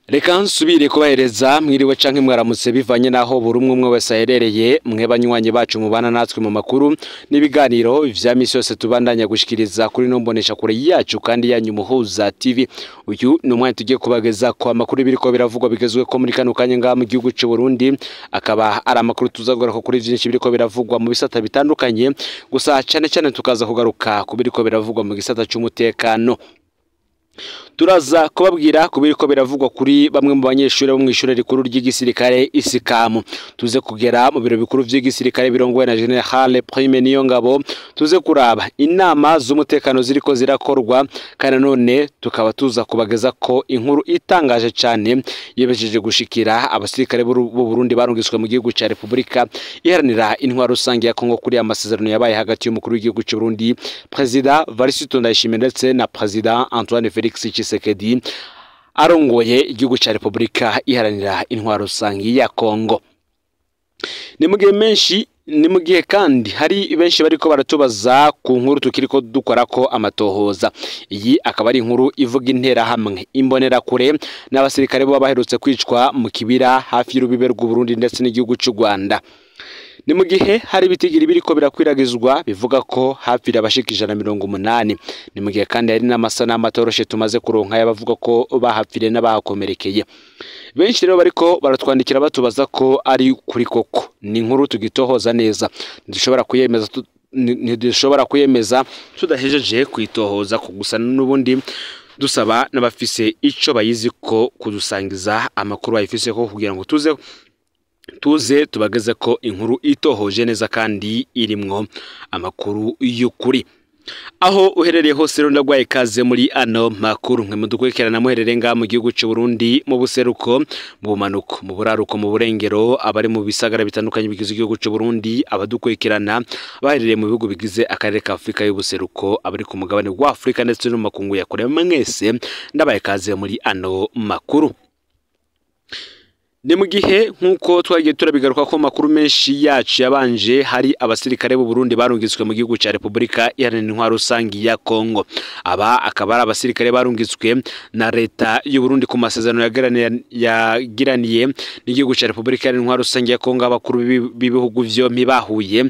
Reka nsubire kubahereza mwiriwe canke mwaramutse bivanye naho buri umwe wese aherereye mwe banywanyi bacu mubana natwe mu makuru n'ibiganiro vya misi yose tubandanya gushikiriza kuri no mbonesha kure yacu kandi yanyu Muhuza TV. Uyu ni umwanya tugiye kubageza kwa makuru biriko biravugwa bigezwe ko muri kano kanya ngaha mu gihugu cy'u Burundi, akaba ari amakuru tuzagora ko kuri vyinshi biriko biravugwa mu bisata bitandukanye, gusa cyane cyane tukaza kugaruka ku biriko biravugwa mu gisata cy'umutekano. Turaza kubabwira kubiriko biravugwa kuri bamwe mu banyeshuri bo mu ishure rikuru ry'igisirikare Isikamu. Tuze kugera mu biro bikuru vy'igisirikare birongowe na General Prime Niyongabo, tuze kuraba inama z'umutekano ziriko zirakorwa, kandi none tukaba tuza kubageza ko inkuru itangaje cyane yebejeje gushikira abasirikare b'u Burundi barungiswe mu gihugu ca Republika Iharanira Intwaro Rusange ya Kongo kuri amasezerano yabaye hagati y'umukuru w'igihugu cy'u Burundi President Varisito Ndayishimiye ndetse na President Antoine Felix Tshisekedi arongoye igihugu ca Republika Iharanira Intwaro Rusange ya Kongo. Ni mu gihe kandi hari benshi bariko baratubaza ku nkuru tukiriko dukorako amatohoza. Iyi akaba ari inkuru ivuga intera hamwe imbonera kure n'abasirikare bo baherutse kwicwa mu kibira hafi y'urubibe rw'u Burundi ndetse n'igihugu cy'u Rwanda. Ni mu gihe hari bitigiri biriko birakwiragizwa bivuga ko hafi abashika 180. Ni mu gihe kandi hari n'amasanamu atoroshe tumaze kuronka yabavuga ko bahapfire n'abahakomerekeye. Benshi rero bariko baratwandikira batubaza ko ari kuri koko. Ni inkuru tugitohoza neza, ntidushobora kuyemeza tudahejeje kwitohoza ko, gusa n'ubundi dusaba n'abafise ico bayizi ko kudusangiza amakuru bayifise ko kugira ngo tuze tubageze ko inkuru itohoje neza kandi irimwo amakuru y'ukuri. Aho uherereye hose rero ndagwaye kaze muri ano makuru, mwe mudukurikirana muherereye ngaha mu gihugu cy'u Burundi, mu buseruko, mu bumanuko, mu buraruko, mu burengero, abari mu bisagara bitandukanye bigize igihugu cy'u Burundi, abadukurikirana baherereye mu bihugu bigize akarere ka Afrika y'ubuseruko, abari ku mugabane wa Afrika ndetse no mu makungu ya kure, mwese ndabaye kaze muri ano makuru. Ni mu gihe nkuko twagiye turabigaruka ko makuru menshi yacu yabanje hari abasirikare b'u Burundi barungitswe mu gihugu ca Republika Iharanira Intwaro Rusange ya Kongo. Aba akaba ari abasirikare barungitswe na leta y'u Burundi ku masezerano yagiraniye n'igihugu ca Republika Iharanira Intwaro Rusange ya Kongo. Abakuru b'ibihugu vyompi bahuye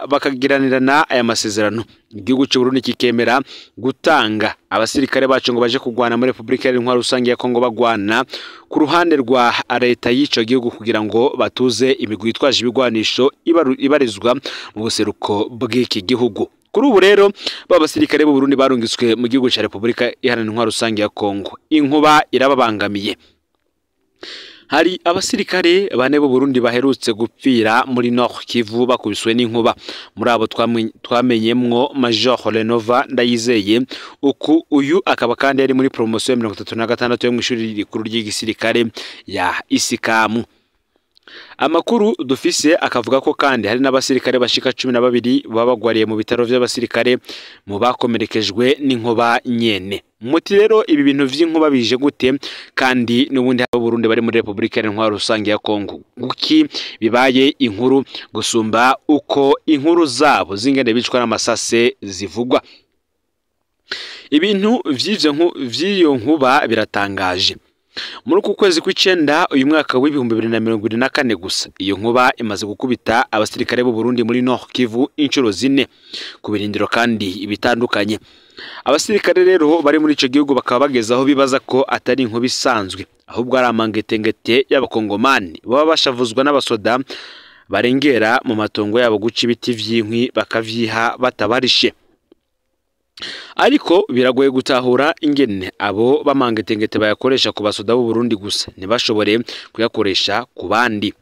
bakagiranirana aya masezerano. Igihugu cy'u Burundi kikemera gutanga abasirikare bacu ngo baje kugwana muri Republika Iharanira Intwaro Rusange ya Kongo, bagwana ku ruhande rwa leta y'ico gihugu kugira ngo batuze imigwi yitwaje ibigwanisho ibarizwa mu buseruko bw'iki gihugu. Kuri ubu rero babasirikare b'u Burundi barungitswe mu gihugu ca Republika Iharanira Intwaro Rusange ya Kongo, inkuba irababangamiye. Hari abasirikare bane b'u Burundi baherutse gupfira muri Nord Kivu bakubiswe n'inkuba. Muri abo twamenyemwo Major Renova Ndayizeye, uyu akaba kandi yari muri promotion 36 yo mu ishuri rikuru ry'igisirikare ya Isikamu. Amakuru dufise akavuga ko kandi hari n'abasirikare bashika 12 babagwariye mu bitaro by'abasirikare mu bakomerekejwe n'inkuba nyene. Muti rero ibi bintu vy'inkuba bije gute kandi n'ubundi abo Burundi bari muri Republika Iharanira Intwaro Rusange ya Kongo? Guki bibaye inkuru gusumba uko inkuru zabo zingende bicwa n'amasase zivugwa. Ibintu vy'iyo nkuba biratangaje. Muri uku kwezi kw'icenda uyu mwaka w'ibihumbi 2024 gusa, iyo nkuba imaze gukubita abasirikare b'u Burundi muri Nord Kivu inshuro 4 ku birindiro kandi ibitandukanye. Abasirikare rero bari muri ico gihugu bakaba bageza aho bibaza ko atari inkuba isanzwe, ahubwo ari amangetengete y'abakongomani baba bashavuzwa n'abasoda barengera mu matongo yabo guca ibiti vy'inkwi bakavyiha batabarishe. Ariko biragoye gutahura ingene abo bamangetengete bayakoresha ku basoda b'u Burundi gusa ntibashobore kuyakoresha ku bandi.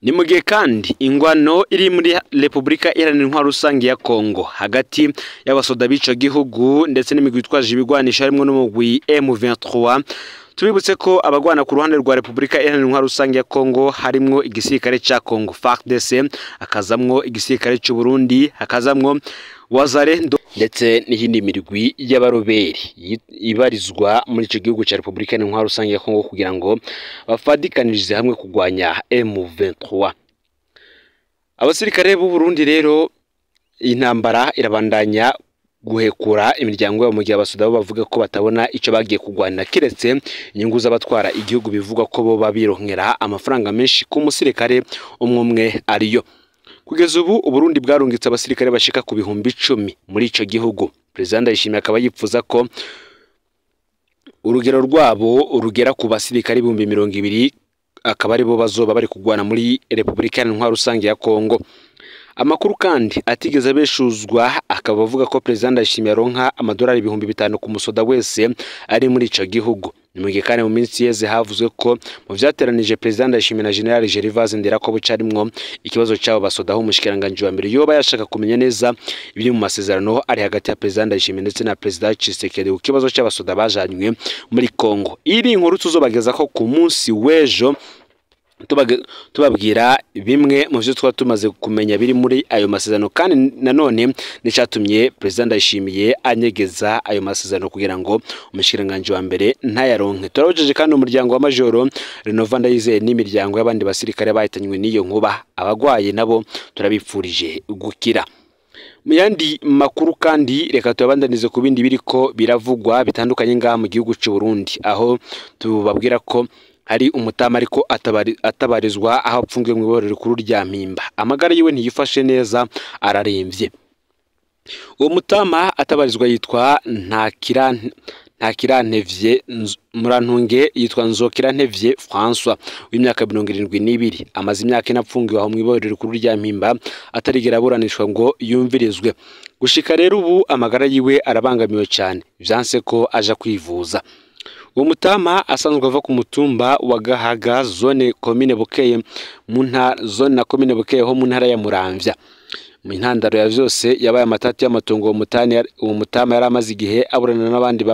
Ni mu gihe kandi ingwano iri muri Republika Iharanira Intwaro Rusange ya Kongo hagati y'abasoda b'ico gihugu ndetse n'imigwi yitwaje ibigwanisho harimwo n'umugwi M23. Tubibutse ko abagwana ku ruhande rwa Republika Iharanira Intwaro Rusange ya Kongo harimwo igisirikare ca Kongo FARDC, hakazamwo igisirikare cy'u Burundi, hakazamwo Wazalendo ndetse n'iyindi mirwi y'abaroberi ibarizwa muri ico gihugu ca Republika Iharanira Intwaro Rusange ya Kongo kugira ngo bafadikanirize hamwe kugwanya M23. Abasirikare b'u Burundi rero intambara irabandanya guhekura imiryango yabo mu gihe abasoda bo bavuga ko batabona icyo bagiye kugwanira kiretse inyungu z'abatwara igihugu bivuga ko bo babironkera amafaranga menshi ku musirikare umwe ariyo. Kugeza ubu Uburundi bwarungitse abasirikare bashika ku bihumbi 10 muri ico gihugu. President Ndayishimiye akaba yipfuza ko urugero rwabo urugera ku basirikare 200,000 akaba ari bo bazoba bari kugwana muri Republika Iharanira Rusange ya Kongo. Amakuru kandi atigeze abeshuzwa akaba avuga ko President Ndayishimiye aronka amadolari 5,000 ku musoda wese ari muri ico gihugu. Ni mu gihe kandi mu minsi yeze havuzwe ko mu vyateranije President Ndayishimiye na General Gervais Ndirakobu carimwo ikibazo cyabo basoda aho umushikiranganje wa mbere yoba yashaka kumenya neza ibiri mu masezerano ari hagati ya President Ndayishimiye ndetse na President Tshisekedi ku kibazo cy'abasoda bajanywe muri Kongo. Iri nkuru tuzobageza ko ku munsi w'ejo tubabwira bimwe mu byo twari tumaze kumenya biri muri ayo masezerano kandi nanone nicatumye President Ndayishimiye anyegeza ayo masezerano kugira ngo umushikiranganje wa mbere ntayaronke. Turabajeje kandi umuryango wa Majoro Renova Ndayizeye n'imiryango y'abandi basirikare bahitanywe n'iyo nkuba, abagwaye nabo turabipfurije gukira. Mu yandi makuru kandi reka tubandanize ku bindi biriko biravugwa bitandukanye ngaha mu gihugu cy'u Burundi, aho tubabwira ko hari umutama ariko atabarizwa aho apfungiwe mu iborero rikuru rya Mpimba. Amagara yiwe ntiyifashe neza, araremvye. Uwo mutama atabarizwa yitwa Ntakirantevye Murantunge, yitwa Nzokirantevye François w'imyaka 72, amaze imyaka inapfungiwe aho mu iborero rikuru rya Mpimba atarigera aburanishwa ngo yumvirizwe. Gushika rero ubu amagara yiwe arabangamiwe cyane, vyanse ko aja kwivuza. Uwo mutama asanzwe ava ku mutumba wa Gahaga zone commune Bukeye zone na commune Bukeye ho mu ntara ya Muramvya. Mu ntandaro ya vyose yabaye amatati y'amatongo uwo mutama yari amaze igihe aburana n'abandi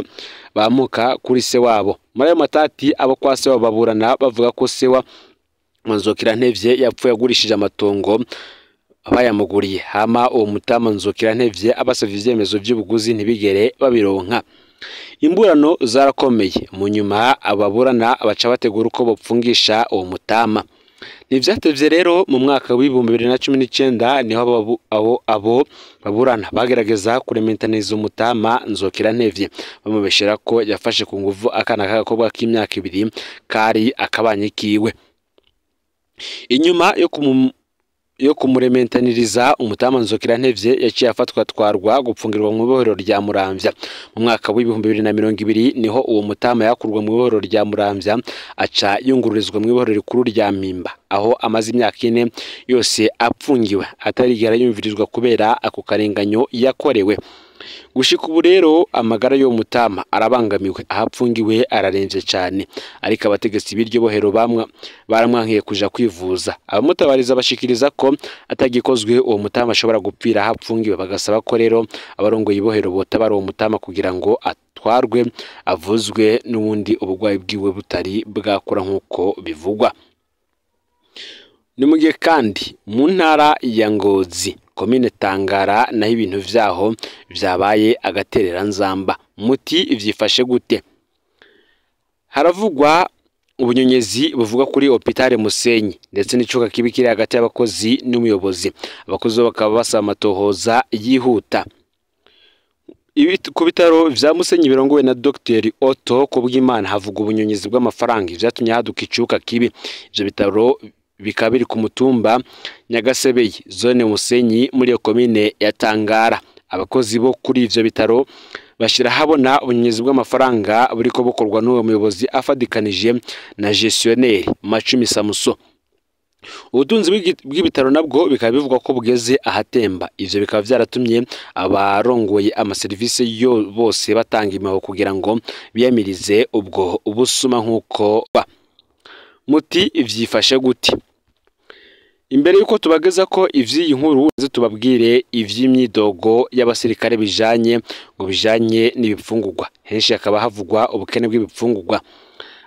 bamuka kuri se wabo. Muri ayo matati abo kwa se wabo baburana bavuga ko se wa Nzokirantevye yapfuye agurishije amatongo bayamuguriye, hama uwo mutama Nzokirantevye abasavye ivyemezo by'ubuguzi ntibigere babironka. Imburano zarakomeye, mu nyuma ababurana baca bategura uko bopfungisha uwo mutama. Ntivyatevye rero mu mwaka wa 2019 niho abo baburana bagerageza kurementaniza umutama Nzokirantevye bamubeshera ko yafashe ku nguvu akana k'agakobwa k'imyaka 2 kari akabanye kiwe. Inyuma yo kumurementaniriza umutama Nzokirantevye yaciye afatwa twarwa gupfungirwa mu ibohero rya Muramvya. Mu mwaka wa 2020 niho uwo mutama yakurwa mu ibohero rya Muramvya aca yungururizwa mu ibohero rikuru rya Mpimba, aho amaze imyaka 4 yose apfungiwe atarigera yumvirizwa kubera ako karenganyo yakorewe. Gushika ubu rero amagara yo mutama arabangamiwe, ahapfungiwe araremvye cyane, ariko abategetsi biryo bohero baramwankiye kuja kwivuza. Abamutabariza bashikiriza ko atagikozwe uwo mutama ashobora gupfira ahapfungiwe, bagasaba ko rero abarongoye ibohero botabara uwo mutama kugira ngo atwarwe avuzwe n'ubundi ubugwayi bwiwe butari bwakora nk'uko bivugwa. Ni mu gihe kandi mu ntara ya Ngozi komine Tangara naho ibintu vyaho vyabaye agaterera nzamba. Muti ivyifashe gute? Haravugwa ubunyonyezi buvuga kuri hopitale Musenyi ndetse n'icuka kibi kiri hagati y'abakozi n'umuyobozi. Abakozi bakaba basaba amatohoza yihuta. Ku bitaro vya Musenyi birongowe na Dr Otto Kubwimana havuga ubunyonyezi bw'amafaranga vyatumye haduka icuka kibi. Ivyo bitaro bikabiri ku mutumba Nyagasebeye zone Musenyi muri yo komine ya Tangara. Abakozi bo kuri ivyo bitaro bashira habona ubunyonyezi bw'amafaranga buriko bukorwa n'uwo muyobozi afadikanije na gestionnaire Macumi Samuso. Ubutunzi bw'ibitaro nabwo bikaba bivugwa ko bugeze ahatemba. Ivyo bikaba vyaratumye abarongoye amaserivisi yo bose batanga imiho kugira ngo biyamirize ubwo ubusuma nk'uko muti ivyifashe gute? Imbere yuko tubageza ko ivyi nkuru tubabwire ivy'imyidogo y'abasirikare bijanye n'ibipfungurwa. Henshi akaba havugwa ubukene bw'ibipfungurwa.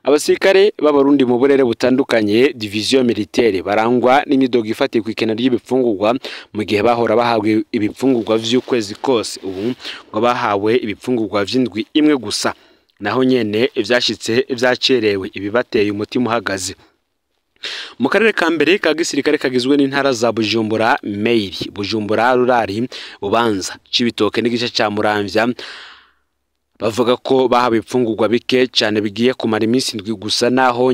Abasirikare b'abarundi mu burere butandukanye division militaire barangwa n'imyidogo ifatiye ku ikena ry'ibipfungurwa mu gihe bahora bahawe ibipfungurwa vy'ukwezi kose. Ubu ngo bahawe ibipfungurwa vy'indwi imwe gusa, naho nyene ivyashitse vyacerewe ibibateye umutima uhagaze. mu karere ka mbere ka gisirikare kagizwe n'intara za Bujumbura, Meiri, Bujumbura, Rurari, Bubanza, Cibitoke n'igice ca Muramvya bavuga ko bahawe ipfungurwa bike cyane bigiye kumara iminsi ndwi gusa naho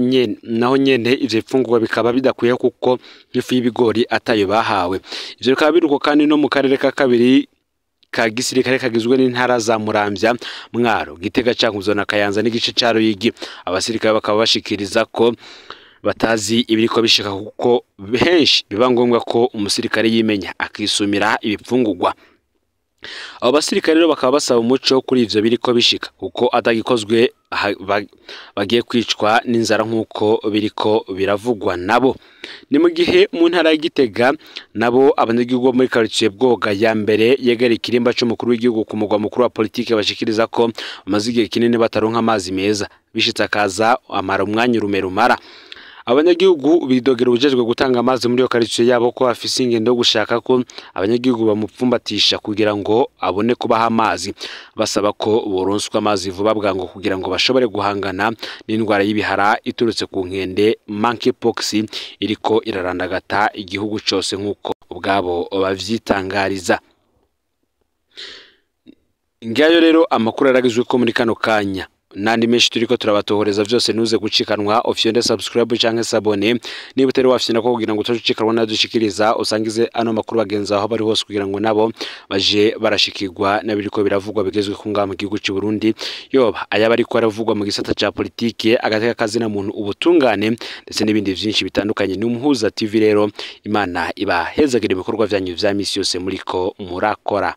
nyene ivyo ipfungurwa bikaba bidakwiye kuko nk'ifu y'ibigori atayo bahawe. Ivyo bikaba biruko kandi no mu karere ka kabiri ka gisirikare kagizwe n'intara za Muramvya, Mwaro, Gitega, Cankuzo na Kayanza n'igice ca Ruyigi. Abasirikare bakaba bashikiriza ko batazi ibiriko bishika kuko henshi biba ngombwa ko umusirikare yimenya akisumira ibipfungurwa. Abo basirikare rero bakaba basaba umuco kuri ivyo biriko bishika kuko atagikozwe bagiye kwicwa n'inzara nk'uko biriko biravugwa nabo. Ni mu gihe mu ntara ya Gitega nabo abanyagihugu muri quartier Bwoga ya mbere yegereye ikirimba c'umukuru w'igihugu ku mugwa mukuru wa politike bashikiriza ko bamaze igihe kinini bataronka amazi meza bishitse akaza amara umwanya rumara. Abanyagihugu bidogera ubujejwe gutanga amazi muri yo quartier yabo ko afise ingendo yo gushaka ko abanyagihugu bamupfumbatisha kugira ngo abone kubaha amazi, basaba ko boronswa amazi vuba bwango kugira ngo bashobore guhangana n'indwara y'ibihara iturutse ku nkende monkeypox iriko irarandagata igihugu cyose nk'uko ubwabo bavyitangariza. Ngayo rero amakuru aragizwe ko muri kano kanya nandi menshi turiko turabatohoreza vyose nuze gucikanwa ofyonde subscribe canke sabone niba utari wafyina ko kugira ngo tucikanwa nadushikiriza usangize ano makuru bagenza aho bari hose kugira ngo nabo baje barashikirwa nabiriko biravugwa bigezwe ku ngama gihugu cy'u Burundi yoba ayaba ariko aravugwa mu gisata ca politike agateka kazi na muntu ubutungane ndetse n'ibindi vyinshi bitandukanye. Ni Umuhuza TV rero Imana ibahezagire ibikorwa vyanyu vya misi yose muriko murakora.